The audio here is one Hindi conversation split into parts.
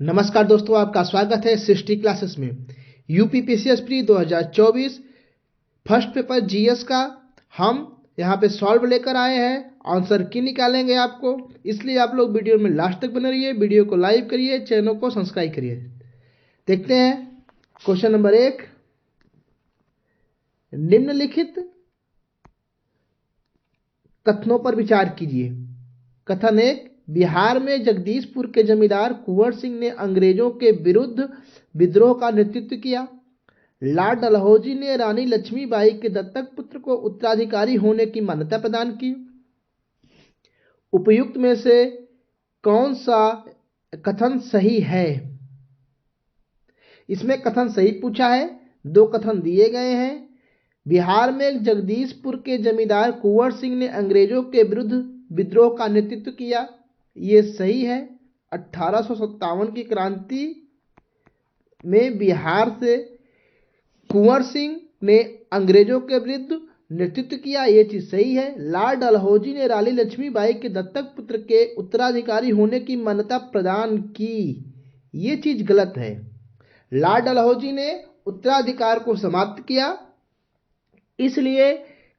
नमस्कार दोस्तों, आपका स्वागत है सृष्टि क्लासेस में। UPPCS pre 2024 first paper GS का हम यहाँ पे सॉल्व लेकर आए हैं। आंसर की निकालेंगे आपको, इसलिए आप लोग वीडियो में लास्ट तक बने रहिए। वीडियो को लाइक करिए, चैनल को सब्सक्राइब करिए। देखते हैं क्वेश्चन नंबर 1। निम्नलिखित कथनों पर विचार कीजिए। कथन 1, बिहार में जगदीशपुर के जमींदार कुंवर सिंह ने अंग्रेजों के विरुद्ध विद्रोह का नेतृत्व किया। लॉर्ड डलहौजी ने रानी लक्ष्मीबाई के दत्तक पुत्र को उत्तराधिकारी होने की मान्यता प्रदान की। उपयुक्त में से कौन सा कथन सही है? इसमें कथन सही पूछा है, 2 कथन दिए गए हैं। बिहार में जगदीशपुर के जमींदार कुंवर सिंह ने अंग्रेजों के विरुद्ध विद्रोह का नेतृत्व किया, ये सही है। 1857 की क्रांति में बिहार से कुंवर सिंह ने अंग्रेजों के विरुद्ध नेतृत्व किया, ये चीज सही है। लॉर्ड डलहौजी ने रानी लक्ष्मीबाई के दत्तक पुत्र के उत्तराधिकारी होने की मान्यता प्रदान की, ये चीज गलत है। लॉर्ड डलहौजी ने उत्तराधिकार को समाप्त किया, इसलिए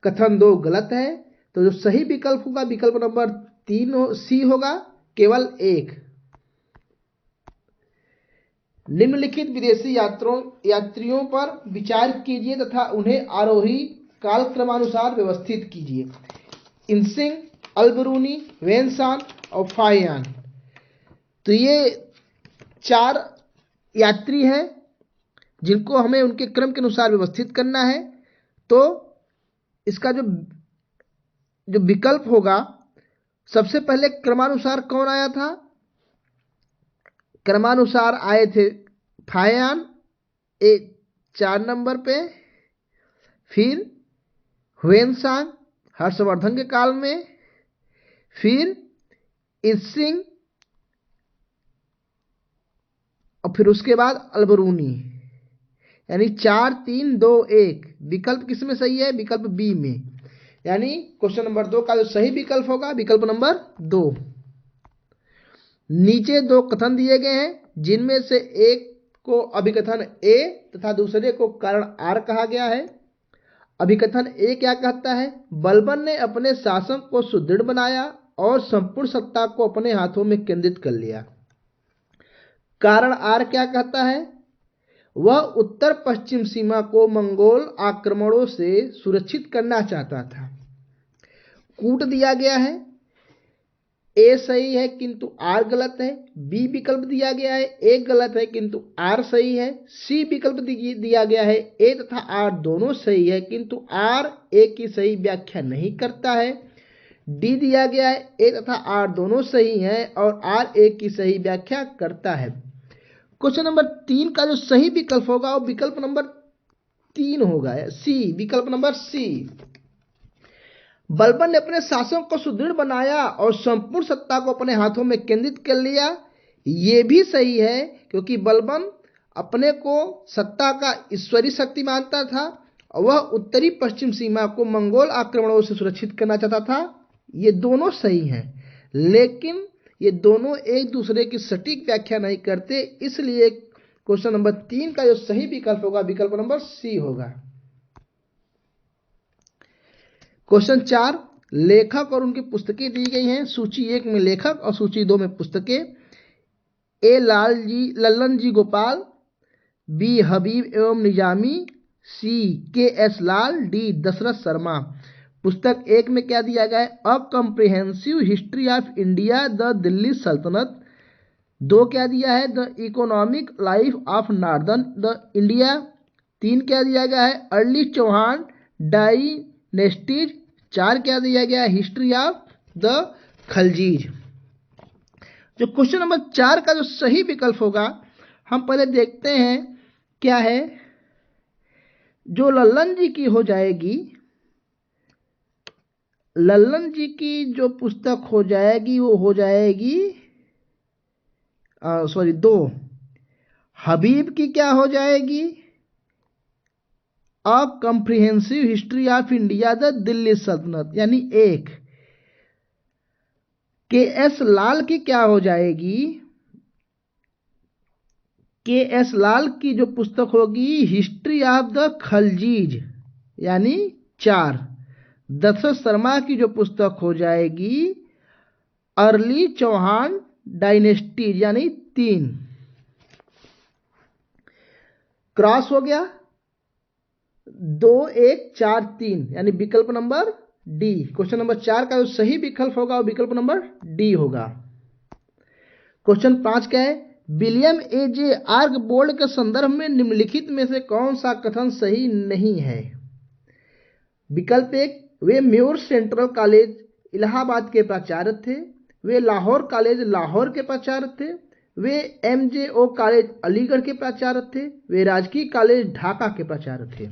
कथन 2 गलत है। तो जो सही विकल्प होगा विकल्प नंबर 3 सी होगा, केवल 1। निम्नलिखित विदेशी यात्रियों पर विचार कीजिए तथा उन्हें आरोही कालक्रमानुसार व्यवस्थित कीजिए। इनसिंग, अलबरूनी, वेनसान और फाहियान। तो ये 4 यात्री हैं जिनको हमें उनके क्रम के अनुसार व्यवस्थित करना है। तो इसका जो विकल्प होगा, सबसे पहले क्रमानुसार कौन आया था? क्रमानुसार आए थे फाहियान 4 नंबर पे, फिर ह्वेनसांग हर्षवर्धन के काल में, फिर इनसिंग और फिर उसके बाद अलबरूनी। यानी 4 3 2 1। विकल्प किसमें सही है? विकल्प बी में। यानी क्वेश्चन नंबर 2 का जो सही विकल्प होगा विकल्प नंबर 2। नीचे 2 कथन दिए गए हैं, जिनमें से एक को अभिकथन ए तथा दूसरे को कारण आर कहा गया है। अभिकथन ए क्या कहता है? बलबन ने अपने शासन को सुदृढ़ बनाया और संपूर्ण सत्ता को अपने हाथों में केंद्रित कर लिया। कारण आर क्या कहता है? वह उत्तर पश्चिम सीमा को मंगोल आक्रमणों से सुरक्षित करना चाहता था। कूट दिया गया है, ए सही है किंतु आर गलत है। बी विकल्प दिया गया है, ए गलत है किंतु आर सही है। सी विकल्प दिया गया है, ए तथा आर दोनों सही है किंतु आर ए की सही व्याख्या नहीं करता है। डी दिया गया है, ए तथा आर दोनों सही हैं और आर ए की सही व्याख्या करता है। क्वेश्चन नंबर 3 का जो सही विकल्प होगा वो विकल्प नंबर 3 होगा, सी, विकल्प नंबर सी। बलबन ने अपने शासन को सुदृढ़ बनाया और संपूर्ण सत्ता को अपने हाथों में केंद्रित कर लिया, ये भी सही है, क्योंकि बलबन अपने को सत्ता का ईश्वरीय शक्ति मानता था और वह उत्तरी पश्चिम सीमा को मंगोल आक्रमणों से सुरक्षित करना चाहता था। ये दोनों सही हैं, लेकिन ये दोनों एक दूसरे की सटीक व्याख्या नहीं करते, इसलिए क्वेश्चन नंबर 3 का जो सही विकल्प होगा विकल्प नंबर सी होगा। क्वेश्चन 4, लेखक और उनकी पुस्तकें दी गई हैं। सूची 1 में लेखक और सूची 2 में पुस्तकें। ए लल्लन जी गोपाल, बी हबीब एवं निजामी, सी के एस लाल, डी दशरथ शर्मा। पुस्तक 1 में क्या दिया गया है? A comprehensive history of India the Delhi सल्तनत। 2 क्या दिया है? The economic life of northern the India. 3 क्या दिया गया है? Early Chauhan dynasties. 4 क्या दिया गया है? History of the Khaljis. जो क्वेश्चन नंबर 4 का जो सही विकल्प होगा, हम पहले देखते हैं क्या है। जो लल्लन जी की हो जाएगी, लल्लन जी की जो पुस्तक हो जाएगी वो हो जाएगी 2। हबीब की क्या हो जाएगी? A comprehensive history of India the Delhi सल्तनत, यानी 1। के एस लाल की क्या हो जाएगी? के.एस. लाल की जो पुस्तक होगी हिस्ट्री ऑफ द खलजीज यानी 4। दशरथ शर्मा की जो पुस्तक हो जाएगी अर्ली चौहान डायनेस्टी यानी 3। क्रॉस हो गया 2 1 4 3 यानी विकल्प नंबर डी। क्वेश्चन नंबर 4 का जो सही विकल्प होगा वो विकल्प नंबर डी होगा। क्वेश्चन 5 क्या है, विलियम ए जे आर्कबोल्ड के संदर्भ में निम्नलिखित में से कौन सा कथन सही नहीं है। विकल्प 1, वे म्यूर सेंट्रल कॉलेज इलाहाबाद के प्राचार्य थे। वे लाहौर कॉलेज लाहौर के प्राचार्य थे। वे MJO कॉलेज अलीगढ़ के प्राचार्य थे। वे राजकीय कॉलेज ढाका के प्राचार्य थे।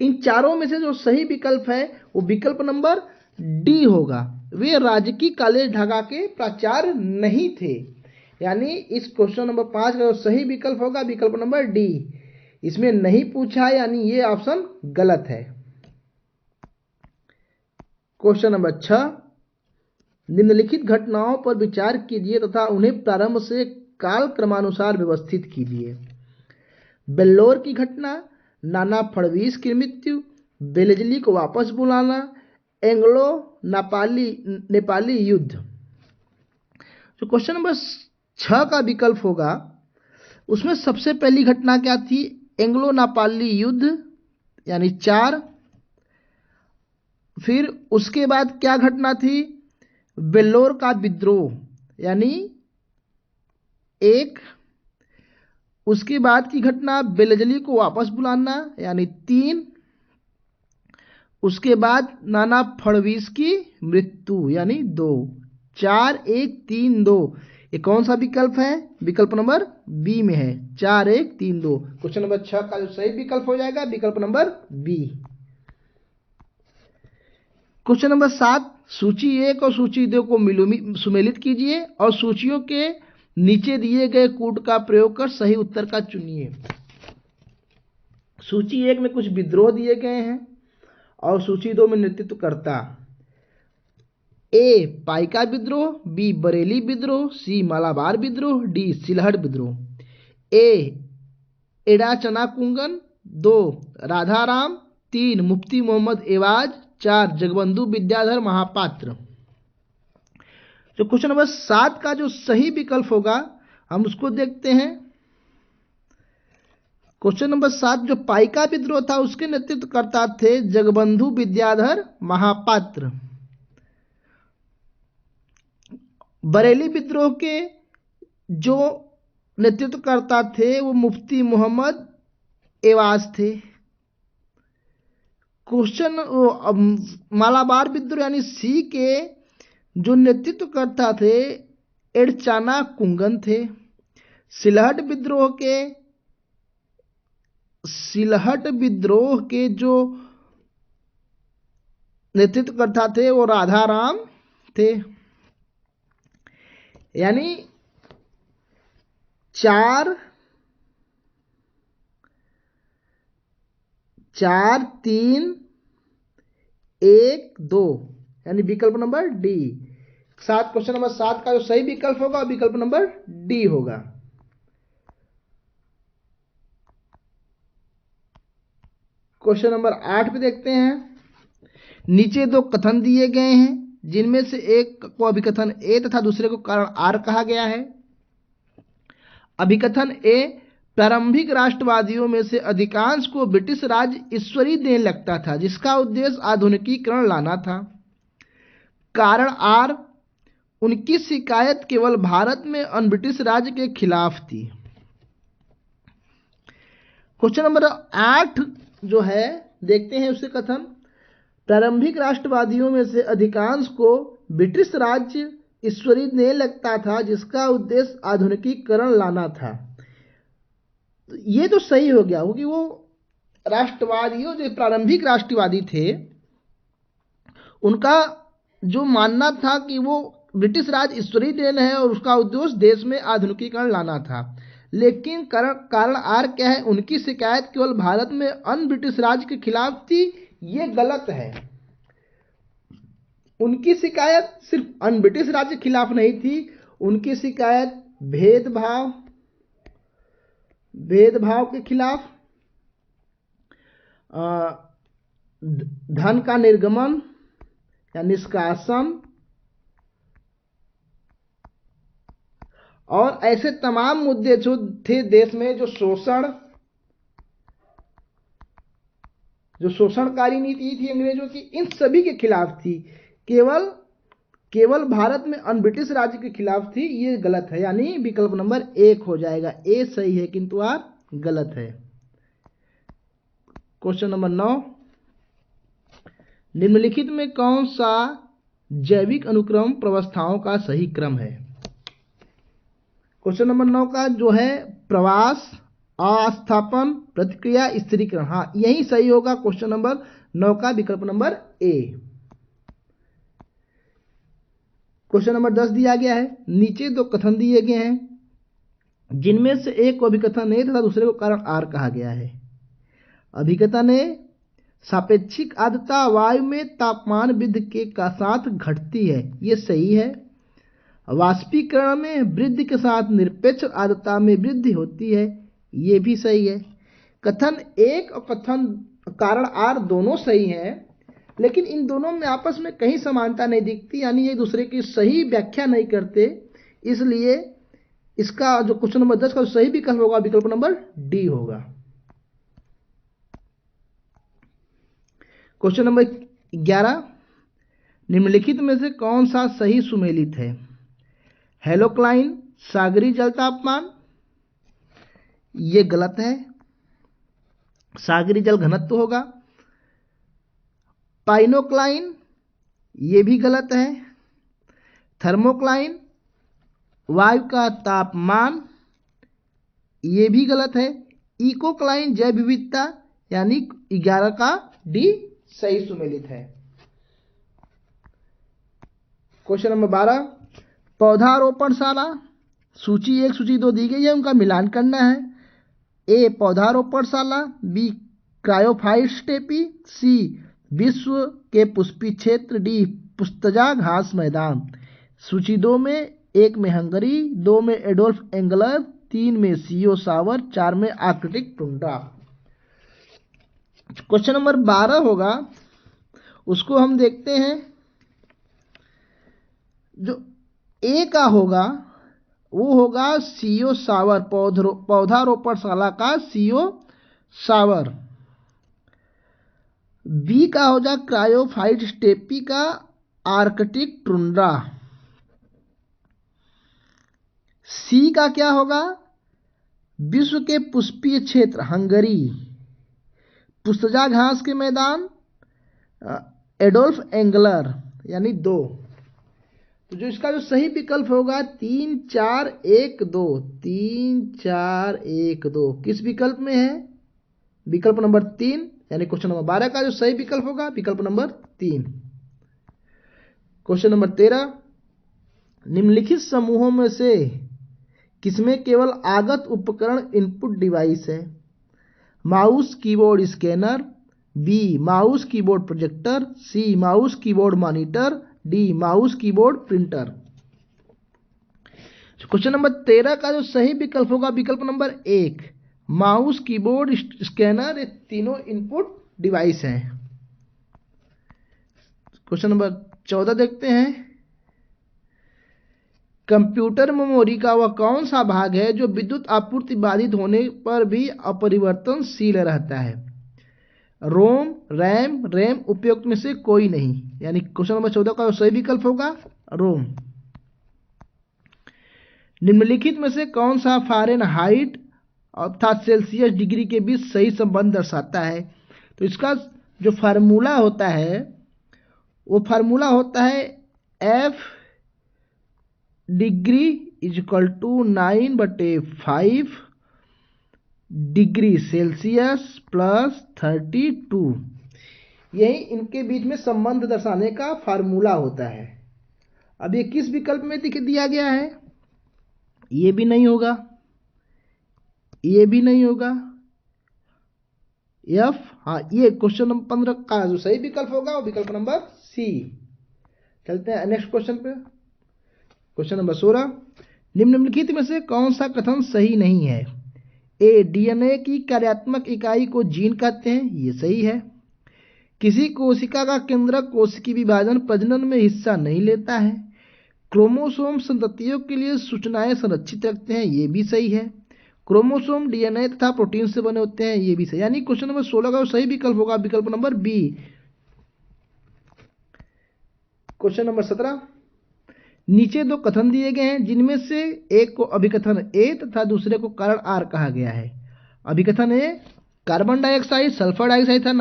इन चारों में से जो सही विकल्प है वो विकल्प नंबर डी होगा। वे राजकीय कॉलेज ढाका के प्राचार्य नहीं थे। यानी इस क्वेश्चन नंबर 5 का जो सही विकल्प होगा विकल्प नंबर डी। इसमें नहीं पूछा है यानी ये ऑप्शन गलत है। क्वेश्चन नंबर 6, निम्नलिखित घटनाओं पर विचार कीजिए तथा उन्हें प्रारंभ से काल क्रमानुसार व्यवस्थित कीजिए। बेल्लोर की घटना, नाना फडणवीस की मृत्यु, बेलेजली को वापस बुलाना, एंग्लो नेपाली युद्ध। जो क्वेश्चन नंबर 6 का विकल्प होगा उसमें सबसे पहली घटना क्या थी, एंग्लो नेपाली युद्ध यानी 4। फिर उसके बाद क्या घटना थी, बेल्लोर का विद्रोह यानी 1। उसके बाद की घटना बेलेजली को वापस बुलाना यानी 3। उसके बाद नाना फडणवीस की मृत्यु यानी 2। 4 1 3 2 ये कौन सा विकल्प है, विकल्प नंबर बी में है। 4 1 3 2 क्वेश्चन नंबर 6 का जो सही विकल्प हो जाएगा विकल्प नंबर बी। क्वेश्चन नंबर 7, सूची 1 और सूची 2 को सुमेलित कीजिए और सूचियों के नीचे दिए गए कूट का प्रयोग कर सही उत्तर का चुनिए। सूची 1 में कुछ विद्रोह दिए गए हैं और सूची 2 में नेतृत्वकर्ता। ए पाइका विद्रोह, बी बरेली विद्रोह, सी मालाबार विद्रोह, डी सिलहट विद्रोह। ए एडा चना कुंगन, 2 राधाराम, 3 मुफ्ती मोहम्मद एवाज, 4 जगबंधु विद्याधर महापात्र। तो क्वेश्चन नंबर 7 का जो सही विकल्प होगा हम उसको देखते हैं। क्वेश्चन नंबर 7 जो पाइका विद्रोह था उसके नेतृत्वकर्ता थे जगबंधु विद्याधर महापात्र। बरेली विद्रोह के जो नेतृत्वकर्ता थे वो मुफ्ती मोहम्मद एवाज थे। क्वेश्चन मालाबार विद्रोह यानी सी के जो नेतृत्वकर्ता थे एडचाना कुंगन थे। सिलहट विद्रोह के जो नेतृत्वकर्ता थे वो राधाराम थे। यानी 4 3 1 2 यानी विकल्प नंबर डी। 7 क्वेश्चन नंबर 7 का जो सही विकल्प होगा विकल्प नंबर डी होगा। क्वेश्चन नंबर 8 पे देखते हैं। नीचे 2 कथन दिए गए हैं जिनमें से एक को अभिकथन ए तथा दूसरे को कारण आर कहा गया है। अभिकथन ए, प्रारंभिक राष्ट्रवादियों में से अधिकांश को ब्रिटिश राज ईश्वरीय देने लगता था जिसका उद्देश्य आधुनिकीकरण लाना था। कारण आर, उनकी शिकायत केवल भारत में अन ब्रिटिश राज के खिलाफ थी। क्वेश्चन नंबर 8 जो है देखते हैं उसके कथन। प्रारंभिक राष्ट्रवादियों में से अधिकांश को ब्रिटिश राज्य ईश्वरीय देने लगता था जिसका उद्देश्य आधुनिकीकरण लाना था। ये तो सही हो गया क्योंकि वो राष्ट्रवादियों जो प्रारंभिक राष्ट्रवादी थे उनका जो मानना था कि वो ब्रिटिश राज ईश्वरीय देन है और उसका उद्देश्य देश में आधुनिकीकरण लाना था। लेकिन कारण आर क्या है, उनकी शिकायत केवल भारत में अन ब्रिटिश राज के खिलाफ थी। ये गलत है। उनकी शिकायत सिर्फ अन ब्रिटिश राज के खिलाफ नहीं थी, उनकी शिकायत भेदभाव, भेदभाव के खिलाफ, धन का निर्गमन या निष्कासन, और ऐसे तमाम मुद्दे जो थे देश में, जो शोषणकारी नीति थी अंग्रेजों की, इन सभी के खिलाफ थी। केवल भारत में ब्रिटिश राज्य के खिलाफ थी। ये गलत है, यानी विकल्प नंबर 1 हो जाएगा। ए सही है किंतु आप गलत है। क्वेश्चन नंबर 9, निम्नलिखित में कौन सा जैविक अनुक्रम प्रवस्थाओं का सही क्रम है? क्वेश्चन नंबर 9 का जो है प्रवास, अस्थापन, प्रतिक्रिया, स्थिरीकरण। हाँ, यही सही होगा क्वेश्चन नंबर 9 का विकल्प नंबर ए। क्वेश्चन नंबर 10 दिया गया है, नीचे 2 कथन दिए गए हैं जिनमें से एक को अभिकथन ए तथा दूसरे को कारण आर कहा गया है। अभिकथन ए, सापेक्षिक आर्द्रता वायु में तापमान वृद्धि के साथ घटती है। ये सही है। वाष्पीकरण में वृद्धि के साथ निरपेक्ष आर्द्रता में वृद्धि होती है। ये भी सही है। कथन 1 और कथन कारण आर दोनों सही हैं, लेकिन इन दोनों में आपस में कहीं समानता नहीं दिखती, यानी ये दूसरे की सही व्याख्या नहीं करते। इसलिए इसका जो क्वेश्चन नंबर 10 का सही विकल्प होगा विकल्प नंबर डी होगा। क्वेश्चन नंबर 11, निम्नलिखित में से कौन सा सही सुमेलित है? हेलोक्लाइन, सागरी जल तापमान, ये गलत है। सागरी जल घनत्व होगा। पाइनोक्लाइन, ये भी गलत है। थर्मोक्लाइन, वायु का तापमान, ये भी गलत है। इकोक्लाइन, जैव विविधता, यानी 11 का डी सही सुमेलित है। क्वेश्चन नंबर 12, पौधारोपणशाला, सूची 1 सूची 2 दी गई है, उनका मिलान करना है। ए पौधारोपणशाला, बी क्रायोफाइट स्टेपी, सी विश्व के पुष्पी क्षेत्र, डी पुस्तजा घास मैदान। सूची 2 में 1 में हंगरी, 2 में एडोल्फ एंगलर, 3 में सीओ सावर, 4 में आर्कटिक टुंड्रा। क्वेश्चन नंबर 12 होगा, उसको हम देखते हैं। जो ए का होगा वो होगा सीओ सावर, पौधारोपणशाला का सीओ सावर। बी का हो जाए क्रायोफाइट स्टेपी का आर्कटिक टुंड्रा। सी का क्या होगा? विश्व के पुष्पीय क्षेत्र हंगरी, पुस्तजा घास के मैदान, एडोल्फ एंगलर, यानी 2। तो जो इसका जो सही विकल्प होगा 3 4 1 2, 3 4 1 2 किस विकल्प में है? विकल्प नंबर 3, यानी क्वेश्चन नंबर 12 का जो सही विकल्प होगा विकल्प नंबर 3। क्वेश्चन नंबर 13, निम्नलिखित समूहों में से किसमें केवल आगत उपकरण इनपुट डिवाइस है? Mouse keyboard scanner, B mouse keyboard projector, C mouse keyboard monitor, D mouse keyboard printer. Question number 13 का जो सही विकल्प होगा विकल्प नंबर 1, माउस कीबोर्ड स्कैनर, ये तीनों इनपुट डिवाइस हैं। क्वेश्चन नंबर 14 देखते हैं, कंप्यूटर मेमोरी का वह कौन सा भाग है जो विद्युत आपूर्ति बाधित होने पर भी अपरिवर्तनशील रहता है? रोम, रैम, रैम उपयुक्त में से कोई नहीं, यानी क्वेश्चन नंबर 14 का सही विकल्प होगा रोम। निम्नलिखित में से कौन सा फ़ारेनहाइट अर्थात सेल्सियस डिग्री के बीच सही संबंध दर्शाता है? तो इसका जो फार्मूला होता है वो फार्मूला होता है F degree is equal to 9/5 degree Celsius plus 32। यही इनके बीच में संबंध दर्शाने का फार्मूला होता है। अब ये किस विकल्प में दिया गया है? ये भी नहीं होगा, ये भी नहीं होगा। F, हाँ, ये क्वेश्चन नंबर 15 का जो सही विकल्प होगा वो विकल्प नंबर सी। चलते हैं नेक्स्ट क्वेश्चन पे। क्वेश्चन नंबर 16, निम्नलिखित में से कौन सा कथन सही नहीं है? ए, डीएनए की कार्यात्मक इकाई को जीन कहते हैं, ये सही है। किसी कोशिका का केंद्रक कोशिकीय विभाजन प्रजनन में हिस्सा नहीं लेता है। क्रोमोसोम संततियों के लिए सूचनाएं संरक्षित रखते हैं, ये भी सही है। क्रोमोसोम डीएनए तथा प्रोटीन से बने होते हैं, ये भी सही। यानी क्वेश्चन नंबर 16 का सही विकल्प होगा विकल्प नंबर बी। क्वेश्चन नंबर 17, नीचे दो कथन दिए गए हैं जिनमें से एक को अभिकथन ए तथा दूसरे को कारण आर कहा गया है। अभिकथन ए, कार्बन डाइऑक्साइड सल्फर डाइऑक्साइड तथा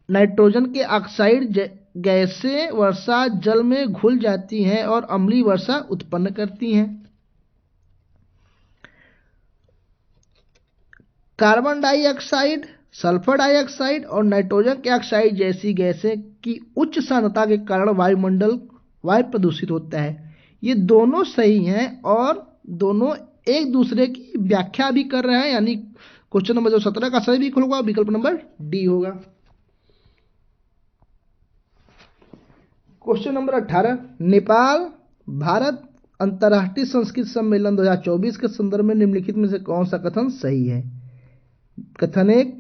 नाइट्रोजन के ऑक्साइड गैसें वर्षा जल में घुल जाती हैं और अम्लीय वर्षा उत्पन्न करती हैं। कार्बन डाइऑक्साइड, सल्फर डाइऑक्साइड और नाइट्रोजन के ऑक्साइड जैसी गैसें की उच्च सांद्रता के कारण वायु प्रदूषित होता है। ये दोनों सही हैं और दोनों एक दूसरे की व्याख्या भी कर रहे हैं, यानी क्वेश्चन नंबर जो 17 का सही विकल्प होगा विकल्प नंबर डी होगा। क्वेश्चन नंबर 18, नेपाल भारत अंतर्राष्ट्रीय संस्कृत सम्मेलन 2024 के संदर्भ में निम्नलिखित में से कौन सा कथन सही है। कथन एक,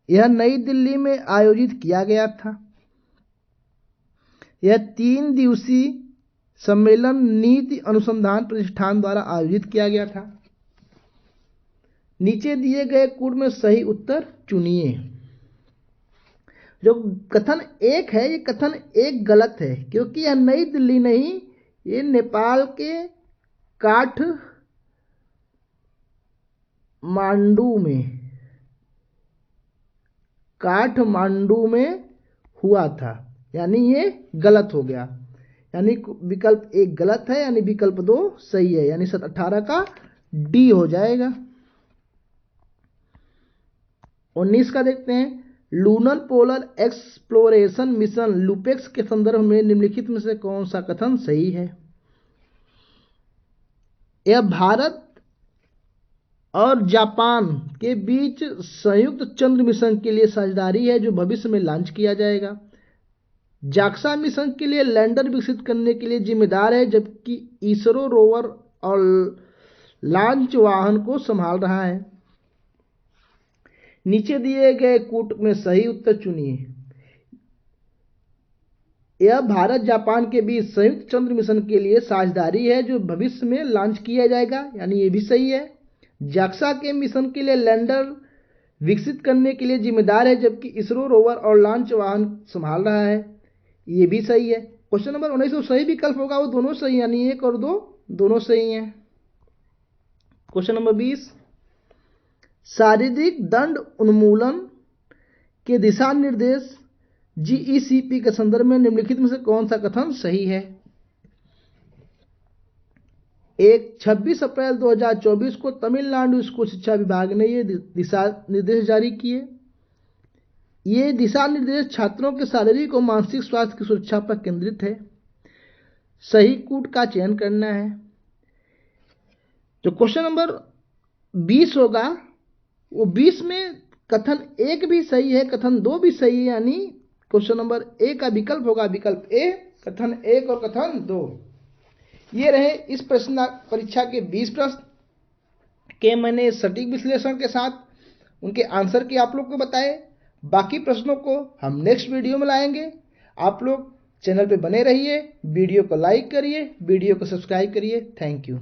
यह नई दिल्ली में आयोजित किया गया था। यह 3 दिवसीय सम्मेलन नीति अनुसंधान प्रतिष्ठान द्वारा आयोजित किया गया था। नीचे दिए गए कूट में सही उत्तर चुनिए। जो कथन एक है, ये कथन एक गलत है क्योंकि यह नई दिल्ली नहीं, ये नेपाल के काठमांडू में हुआ था, यानी ये गलत हो गया। यानी विकल्प एक गलत है, यानी विकल्प 2 सही है, यानी 18 का डी हो जाएगा। 19 का देखते हैं, lunar polar exploration mission LUPEX के संदर्भ में निम्नलिखित में से कौन सा कथन सही है। यह भारत और जापान के बीच संयुक्त चंद्र मिशन के लिए साझेदारी है जो भविष्य में लॉन्च किया जाएगा। जाक्सा मिशन के लिए लैंडर विकसित करने के लिए जिम्मेदार है, जबकि इसरो रोवर और लॉन्च वाहन को संभाल रहा है। नीचे दिए गए कूट में सही उत्तर चुनिए। यह भारत जापान के बीच संयुक्त चंद्र मिशन के लिए साझेदारी है जो भविष्य में लॉन्च किया जाएगा, यानी ये भी सही है। जाक्सा के मिशन के लिए लैंडर विकसित करने के लिए जिम्मेदार है, जबकि इसरो रोवर और लॉन्च वाहन संभाल रहा है, ये भी सही है। क्वेश्चन नंबर 19 जो सही विकल्प होगा वो दोनों सही, यानी 1 और 2 दोनों सही हैं। क्वेश्चन नंबर 20, शारीरिक दंड उन्मूलन के दिशा निर्देश जीईसीपी के संदर्भ में निम्नलिखित में से कौन सा कथन सही है। 26 अप्रैल 2024 को तमिलनाडु स्कूल शिक्षा विभाग ने ये दिशा निर्देश जारी किए। ये दिशा निर्देश छात्रों के शारीरिक और मानसिक स्वास्थ्य की सुरक्षा पर केंद्रित है। सही कूट का चयन करना है। जो क्वेश्चन नंबर 20 होगा वो 20 में कथन 1 भी सही है, कथन 2 भी सही है, यानी क्वेश्चन नंबर ए का विकल्प होगा विकल्प ए, कथन 1 और कथन 2। ये रहे इस प्रश्न परीक्षा के 20 प्रश्न के मैंने सटीक विश्लेषण के साथ उनके आंसर के आप लोग को बताए। बाकी प्रश्नों को हम नेक्स्ट वीडियो में लाएंगे। आप लोग चैनल पे बने रहिए, वीडियो को लाइक करिए, वीडियो को सब्सक्राइब करिए। Thank you.